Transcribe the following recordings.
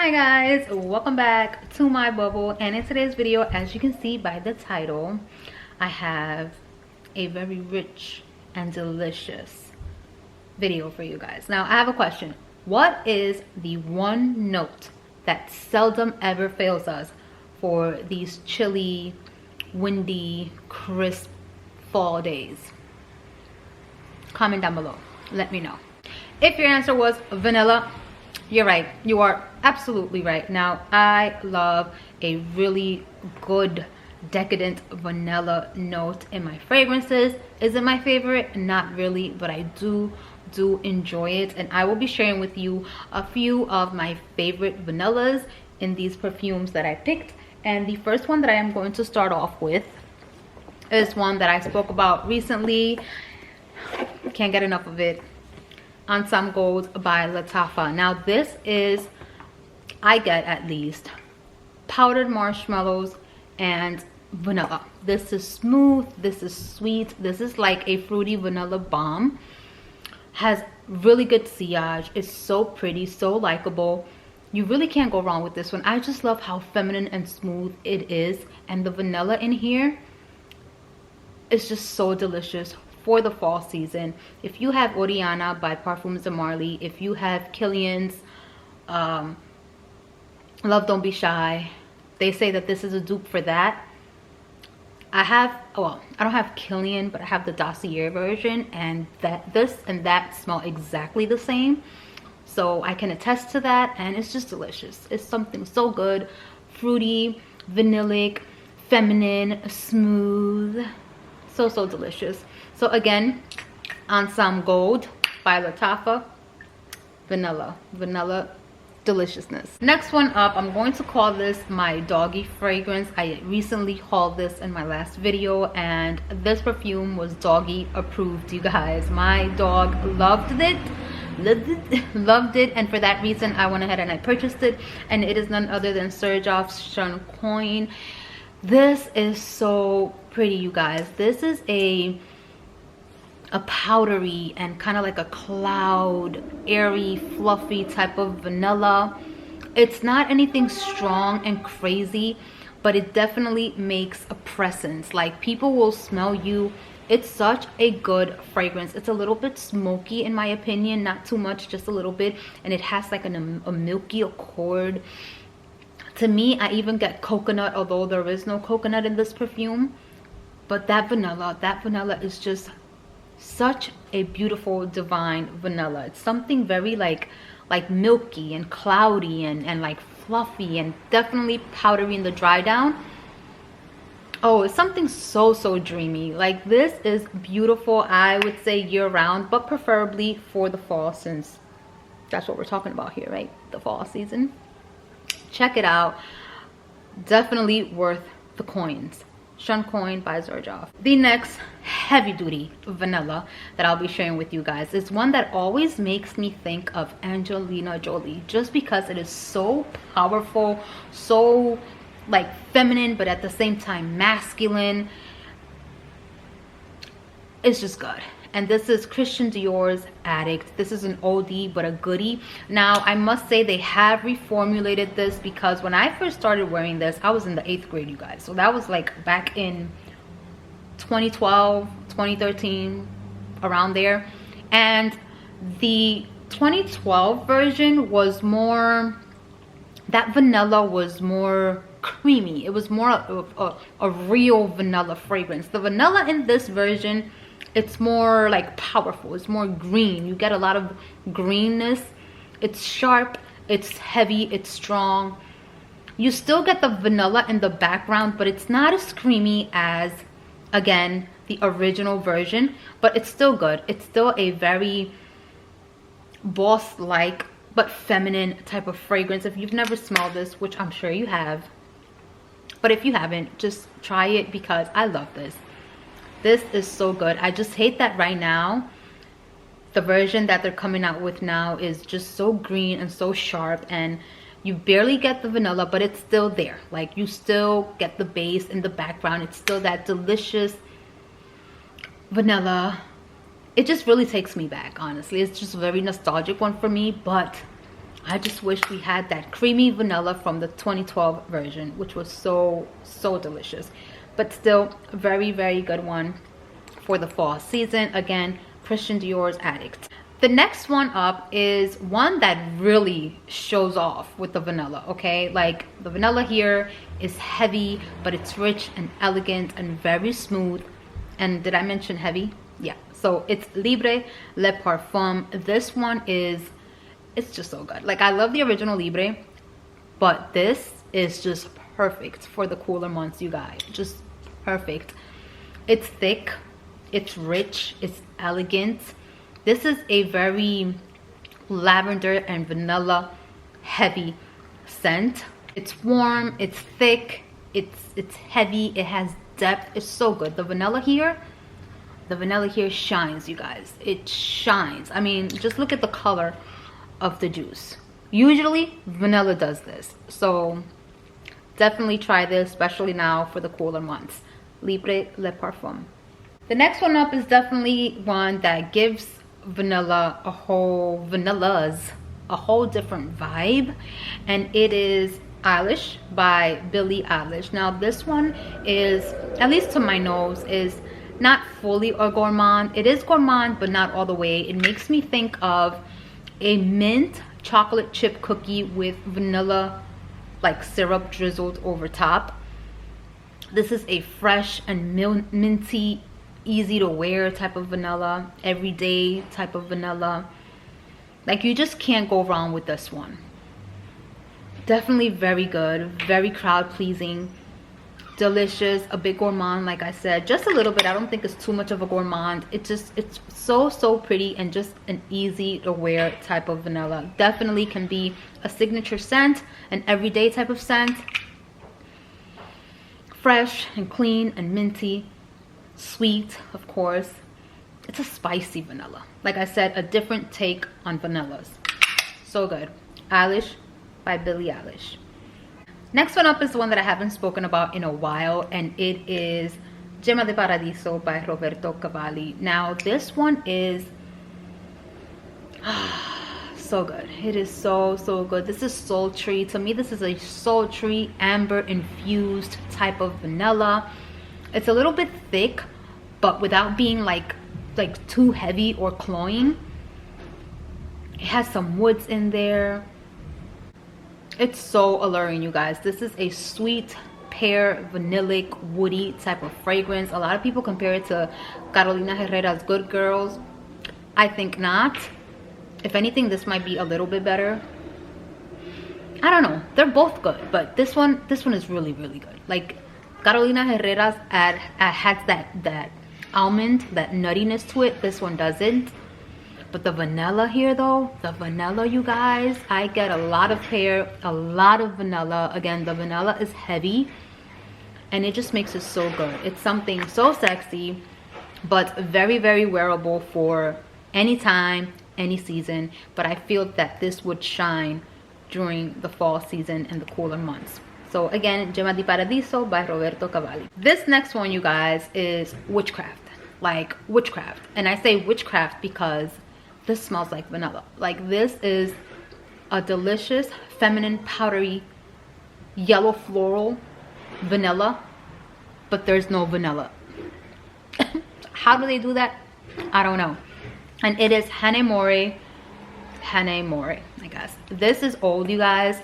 Hi guys, welcome back to my bubble, and in today's video, as you can see by the title, I have a very rich and delicious video for you guys. Now I have a question. What is the one note that seldom ever fails us for these chilly, windy, crisp fall days? Comment down below, let me know. If your answer was vanilla, you're right. You are absolutely right. Now, I love a really good, decadent vanilla note in my fragrances. Is it my favorite? Not really, but I do enjoy it. And I will be sharing with you a few of my favorite vanillas in these perfumes that I picked. And the first one that I am going to start off with is one that I spoke about recently. Can't get enough of it. Ansaam Gold by Lattafa. Now this is, I get at least, powdered marshmallows and vanilla. This is smooth, this is sweet, this is like a fruity vanilla bomb. Has really good sillage, it's so pretty, so likable. You really can't go wrong with this one. I just love how feminine and smooth it is, and the vanilla in here is just so delicious for the fall season. If you have Oriana by Parfumes de Marly, if you have Kilian's Love Don't Be Shy, they say that this is a dupe for that. I have, well, I don't have Kilian, but I have the Dossier version, and this and that smell exactly the same, so I can attest to that. And it's just delicious. It's something so good, fruity, vanillic, feminine, smooth, so delicious. So again, Ansaam Gold by Lattafa, vanilla deliciousness. Next one up, I'm going to call this my doggy fragrance. I recently hauled this in my last video, and this perfume was doggy approved, you guys. My dog loved it, and for that reason I went ahead and I purchased it, and it is none other than Xerjoff Shunkoin. This is so pretty, you guys. This is a powdery and kind of like a cloud, airy, fluffy type of vanilla. It's not anything strong and crazy, but it definitely makes a presence. Like, people will smell you. It's such a good fragrance. It's a little bit smoky in my opinion, not too much, just a little bit, and it has like a milky accord. To me, I even get coconut, although there is no coconut in this perfume. But that vanilla is just such a beautiful, divine vanilla. It's something very like milky and cloudy and like fluffy, and definitely powdery in the dry down. Oh, it's something so dreamy. Like, this is beautiful, I would say year round, but preferably for the fall, since that's what we're talking about here, right? The fall season. Check it out. Definitely worth the coins. Shunkoin by Xerjoff. The next heavy duty vanilla that I'll be sharing with you guys is one that always makes me think of Angelina Jolie, just because it is so powerful, so like feminine, but at the same time masculine. It's just good. And this is Christian Dior's Addict. This is an oldie but a goodie. Now, I must say they have reformulated this, because when I first started wearing this, I was in the 8th grade, you guys. So that was like back in 2012, 2013, around there. And the 2012 version was more, that vanilla was more creamy. It was more of a real vanilla fragrance. The vanilla in this version, it's more like powerful. It's more green. You get a lot of greenness. It's sharp, it's heavy, it's strong. You still get the vanilla in the background, but it's not as creamy as, again, the original version, but it's still good. It's still a very boss-like but feminine type of fragrance. If you've never smelled this, which I'm sure you have, but if you haven't, just try it, because I love this. This is so good. I just hate that right now the version that they're coming out with now is just so green and so sharp, and you barely get the vanilla, but it's still there. Like, you still get the base in the background. It's still that delicious vanilla. It just really takes me back, honestly. It's just a very nostalgic one for me, but I just wish we had that creamy vanilla from the 2012 version, which was so delicious. But still a very, very good one for the fall season. Again, Christian Dior's Addict. The next one up is one that really shows off with the vanilla, okay? Like, the vanilla here is heavy, but it's rich and elegant and very smooth. And did I mention heavy? Yeah. So it's Libre Le Parfum. This one is, it's just so good. Like, I love the original Libre, but this is just perfect for the cooler months, you guys. Just perfect. It's thick, it's rich, it's elegant. This is a very lavender and vanilla heavy scent. It's warm, it's thick, it's heavy, it has depth. It's so good. The vanilla here shines, you guys. It shines. I mean, just look at the color of the juice. Usually vanilla does this, so definitely try this, especially now for the cooler months. Libre Le Parfum. The next one up is definitely one that gives vanillas a whole different vibe, and it is Eilish by Billie Eilish. Now this one is, at least to my nose, is not fully a gourmand. It is gourmand, but not all the way. It makes me think of a mint chocolate chip cookie with vanilla like syrup drizzled over top. This is a fresh and minty, easy to wear type of vanilla, everyday type of vanilla. Like, you just can't go wrong with this one. Definitely very good, very crowd pleasing, delicious, a big gourmand. Like I said, just a little bit. I don't think it's too much of a gourmand. It's so pretty and just an easy to wear type of vanilla. Definitely can be a signature scent, an everyday type of scent. Fresh and clean and minty, sweet, of course. It's a spicy vanilla. Like I said, a different take on vanillas. So good. Eilish by Billie Eilish. Next one up is the one that I haven't spoken about in a while, and it is Gemma de Paradiso by Roberto Cavali. Now this one is so good. It is so good. This is sultry. To me, this is a sultry amber infused type of vanilla. It's a little bit thick, but without being like too heavy or cloying. It has some woods in there. It's so alluring, you guys. This is a sweet pear, vanillic, woody type of fragrance. A lot of people compare it to Carolina Herrera's Good Girls. I think not. If anything, this might be a little bit better. I don't know. They're both good, but this one is really good. Like, Carolina Herrera's has that almond, that nuttiness to it. This one doesn't. But the vanilla here, though, the vanilla, you guys, I get a lot of pear, a lot of vanilla. Again, the vanilla is heavy, and it just makes it so good. It's something so sexy, but very wearable for any time, any season. But I feel that this would shine during the fall season and the cooler months. So again, Gemma di Paradiso by Roberto Cavali. This next one, you guys, is Witchcraft. Like, Witchcraft. And I say Witchcraft because this smells like vanilla. Like, this is a delicious, feminine, powdery, yellow floral vanilla, but there's no vanilla. How do they do that? I don't know. And it is Hanae Mori, I guess. This is old, you guys,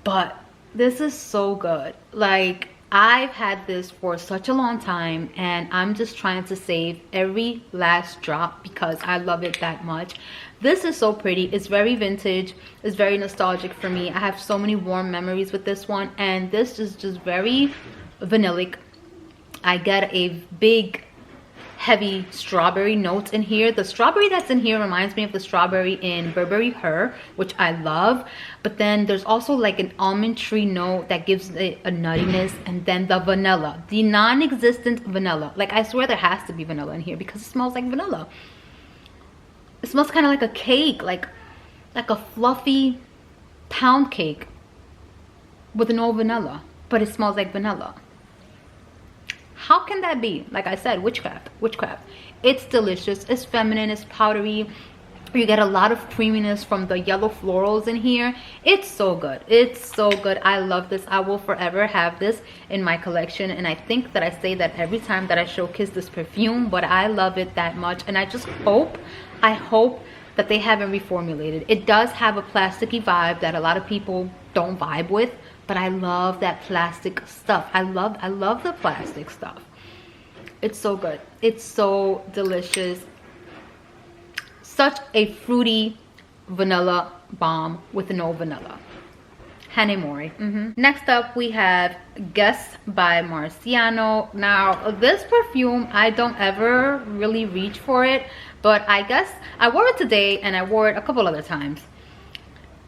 but this is so good. Like, I've had this for such a long time, and I'm just trying to save every last drop because I love it that much. This is so pretty. It's very vintage. It's very nostalgic for me. I have so many warm memories with this one, and this is just very vanillic. I get a big heavy strawberry notes in here. The strawberry that's in here reminds me of the strawberry in Burberry Her, which I love. But then there's also like an almond tree note that gives it a nuttiness, and then the vanilla, the non-existent vanilla. Like, I swear there has to be vanilla in here because it smells like vanilla. It smells kind of like a cake, like a fluffy pound cake with no vanilla, but it smells like vanilla. How can that be? Like I said, witchcraft. It's delicious. It's feminine. It's powdery. You get a lot of creaminess from the yellow florals in here. It's so good. It's so good. I love this. I will forever have this in my collection, and I think that I say that every time that I showcase this perfume, but I love it that much. And I just hope, I hope that they haven't reformulated. It does have a plasticky vibe that a lot of people don't vibe with, but I love that plastic stuff. I love the plastic stuff. It's so good. It's so delicious. Such a fruity vanilla bomb with no vanilla. Hanae Mori. Next up we have Guess by Marciano. Now this perfume, I don't ever really reach for it, but I guess I wore it today and I wore it a couple other times.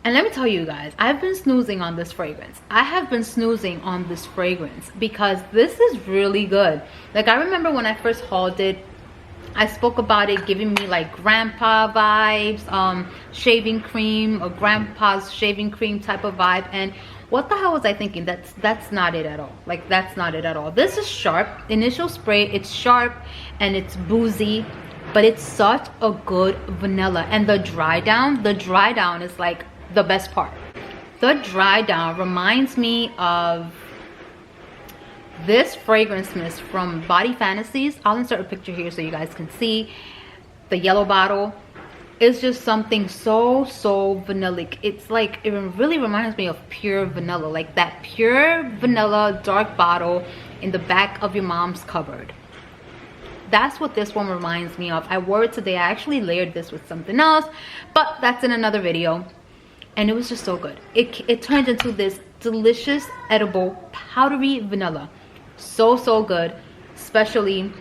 And let me tell you guys, I've been snoozing on this fragrance. I have been snoozing on this fragrance because this is really good. Like, I remember when I first hauled it, I spoke about it giving me like grandpa vibes, shaving cream, or grandpa's shaving cream type of vibe. And what the hell was I thinking? That's not it at all. Like, that's not it at all. This is sharp. Initial spray, it's sharp and it's boozy, but it's such a good vanilla. And the dry down is like the best part. The dry down reminds me of this fragrance mist from Body Fantasies. I'll insert a picture here so you guys can see. The yellow bottle is just something so vanillic. It's like, it really reminds me of pure vanilla, like that pure vanilla dark bottle in the back of your mom's cupboard. That's what this one reminds me of. I wore it today. I actually layered this with something else, but that's in another video. And it was just so good. It turned into this delicious edible powdery vanilla. So good, especially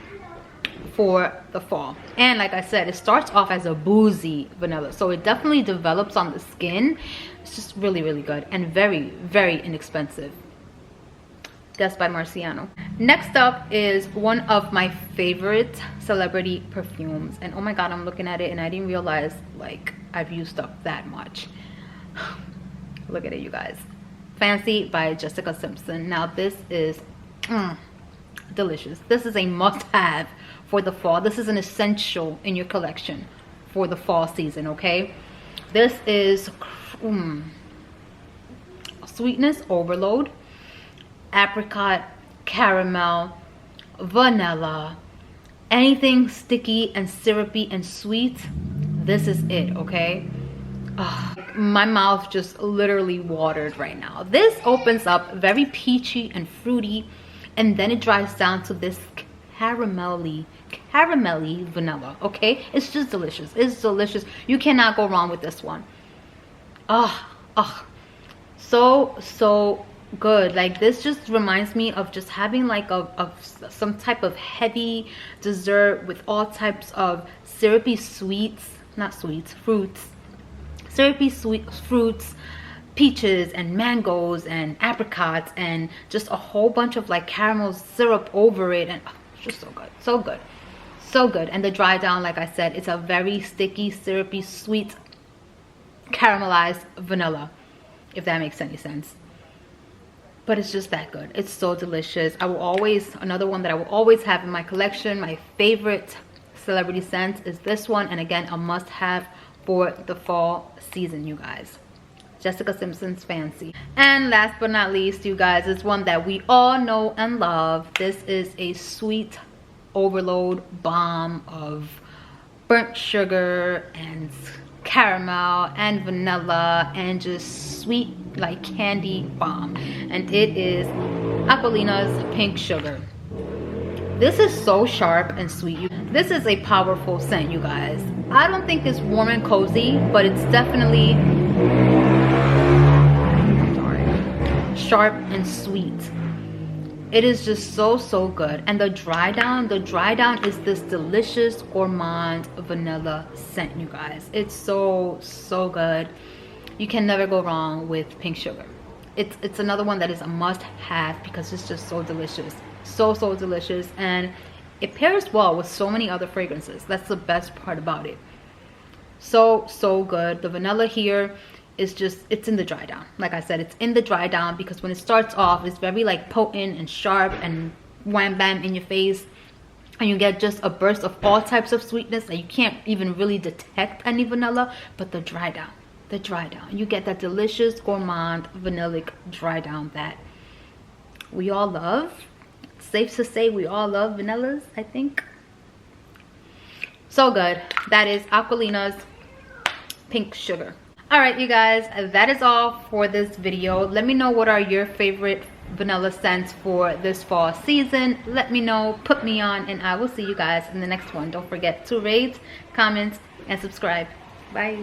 for the fall. And like I said, it starts off as a boozy vanilla, so it definitely develops on the skin. It's just really good and very inexpensive. Guess by Marciano. Next up is one of my favorite celebrity perfumes, and oh my god, I'm looking at it and I didn't realize like I've used up that much. Look at it, you guys. Fancy by Jessica Simpson. Now this is delicious. This is a must-have for the fall. This is an essential in your collection for the fall season, okay? This is sweetness overload, apricot, caramel, vanilla, anything sticky and syrupy and sweet. This is it, okay? My mouth just literally watered right now. This opens up very peachy and fruity, and then it dries down to this caramelly vanilla, okay? It's just delicious. It's delicious. You cannot go wrong with this one. So good. Like, this just reminds me of just having like some type of heavy dessert with all types of syrupy sweets, not sweets, fruits, syrupy sweet fruits, peaches and mangoes and apricots, and just a whole bunch of like caramel syrup over it, and it's just so good. And the dry down, like I said, it's a very sticky, syrupy, sweet, caramelized vanilla, if that makes any sense. But it's just that good. It's so delicious. Another one that I will always have in my collection, my favorite celebrity scent, is this one, and again, a must-have for the fall season, you guys. Jessica Simpson's Fancy. And last but not least, you guys, is one that we all know and love. This is a sweet overload bomb of burnt sugar and caramel and vanilla and just sweet like candy bomb, and it is Aquolina's Pink Sugar. This is so sharp and sweet. This is a powerful scent, you guys. I don't think it's warm and cozy, but it's definitely sharp and sweet. It is just so good. And the dry down is this delicious gourmand vanilla scent, you guys. It's so good. You can never go wrong with Pink Sugar. It's another one that is a must-have because it's just so delicious. So delicious, and it pairs well with so many other fragrances. That's the best part about it. So good. The vanilla here is just, it's in the dry down. Like I said, it's in the dry down because when it starts off, it's very like potent and sharp and wham bam in your face. and you get just a burst of all types of sweetness, and you can't even really detect any vanilla. But the dry down, you get that delicious gourmand vanillic dry down that we all love. Safe to say we all love vanillas, I think. So good. That is Aquolina's Pink Sugar. All right, you guys, that is all for this video. Let me know what are your favorite vanilla scents for this fall season. Let me know, put me on, and I will see you guys in the next one. Don't forget to rate, comment, and subscribe. Bye.